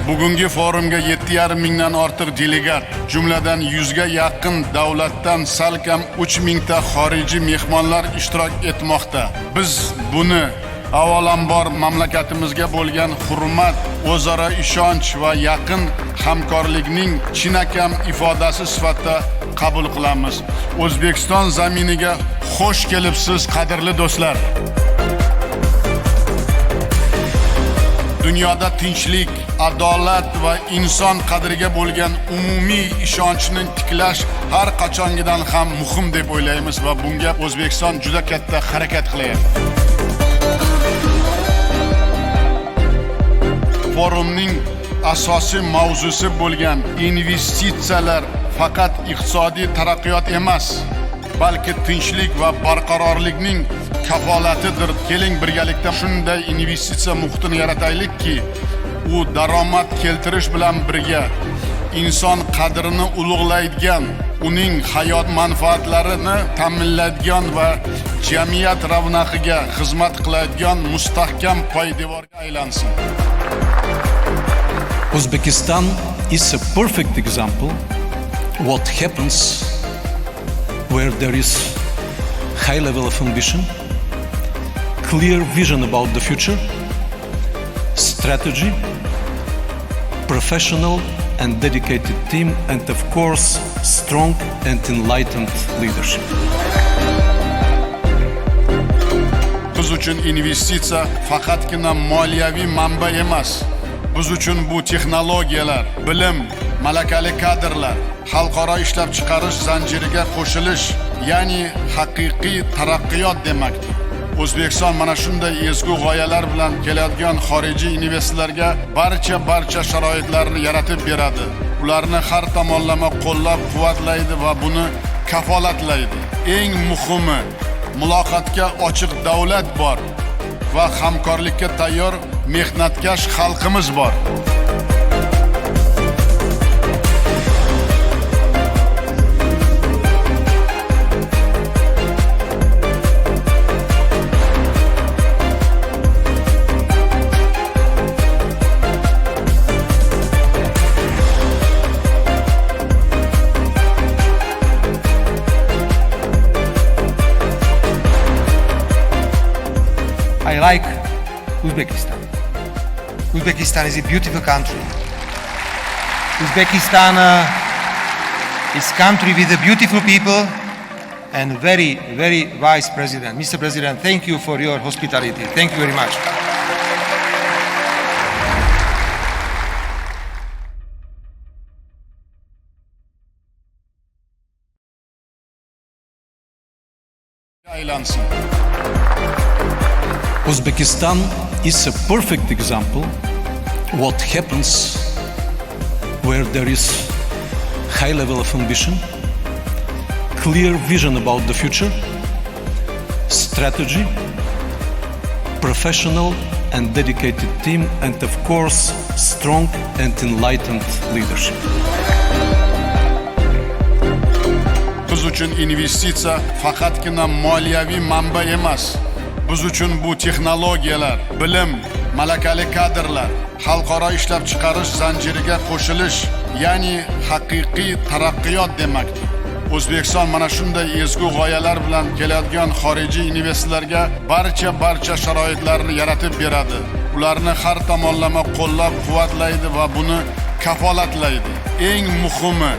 Bugungi forumga 7,5 mingdan ortiq delegat, jumladan 100 ga yaqin davlatdan salkam 3 mingta xorijiy mehmonlar ishtirok etmoqda. Biz buni avvalambor mamlakatimizga bo'lgan hurmat, o'zaro ishonch va yaqin hamkorlikning chinakam ifodasi sifatida qabul qilamiz. O'zbekiston zaminiga xush kelibsiz, qadrli do'stlar. Dunyoda tinchlik, adolat va inson qadriga bo'lgan umumiy ishonchni tiklash har qachongidan ham muhim deb o'ylaymiz va bunga O'zbekiston juda katta harakat qilyapti. Forumning asosiy mavzusi bo'lgan investitsiyalar faqat iqtisodiy taraqqiyot emas, balki tinchlik va barqarorlikning kafolatidir. Keling birgalikda shunday investitsiya muhitini yarataylikki, u daromad keltirish bilan birga inson qadrini ulug'laydigan, uning hayot manfaatlarini ta'minlaydigan va jamiyat ravnaqiga xizmat qiladigan mustahkam poydevorga aylansin. Uzbekistan is a perfect example what happens where there is high level of ambition, clear vision about the future, strategy, professional and dedicated team, and of course, strong and enlightened leadership. Biz uchun investitsiya faqatgina moliyaviy manba emas. Biz uchun bu texnologiyalar, bilim, malakali kadrlar, xalqaro ishlab chiqarish zanjiriga qo'shilish, ya'ni haqiqiy taraqqiyot demakdir. O'zbekiston mana shunday ezgu g'oyalar bilan keladigan xorijiy investorlarga barcha sharoitlarni yaratib beradi. Ularni har tomonlama qo'llab-quvvatlaydi va buni kafolatlaydi. Eng muhimi, muloqotga ochiq davlat bor va hamkorlikka tayyor mehnatkash xalqimiz bor. I like Uzbekistan. Uzbekistan is a beautiful country. Uzbekistan is a country with a beautiful people and very wise president. Mr. President, thank you for your hospitality. Thank you very much. Aylansın. Uzbekistan is a perfect example what happens where there is high level of ambition, clear vision about the future, strategy, professional and dedicated team, and of course, strong and enlightened leadership. Biz uchun investitsiya faqatgina moliyaviy manba emas. Biz uchun bu texnologiyalar, bilim, malakali kadrlar, xalqaro ishlab chiqarish zanjiriga qo'shilish, ya'ni haqiqiy taraqqiyot demakdir. O'zbekiston mana shunday ezgu g'oyalar bilan keladigan xorijiy investorlarga barcha sharoitlarni yaratib beradi. Ularni har tomonlama qo'llab-quvvatlaydi va buni kafolatlaydi. Eng muhimi,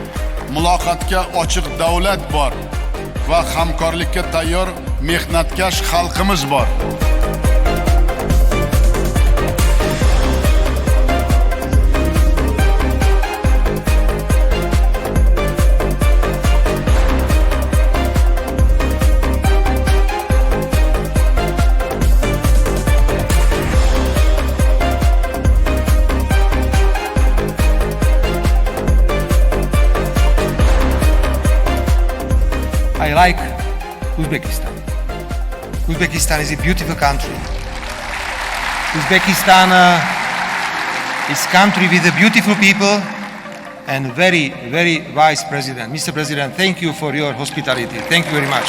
muloqotga ochiq davlat bor va hamkorlikka tayyor mehnatkash xalqimiz bor. I like Uzbekistan. Uzbekistan is a beautiful country. Uzbekistan is a country with a beautiful people and very wise president. Mr. President, thank you for your hospitality. Thank you very much.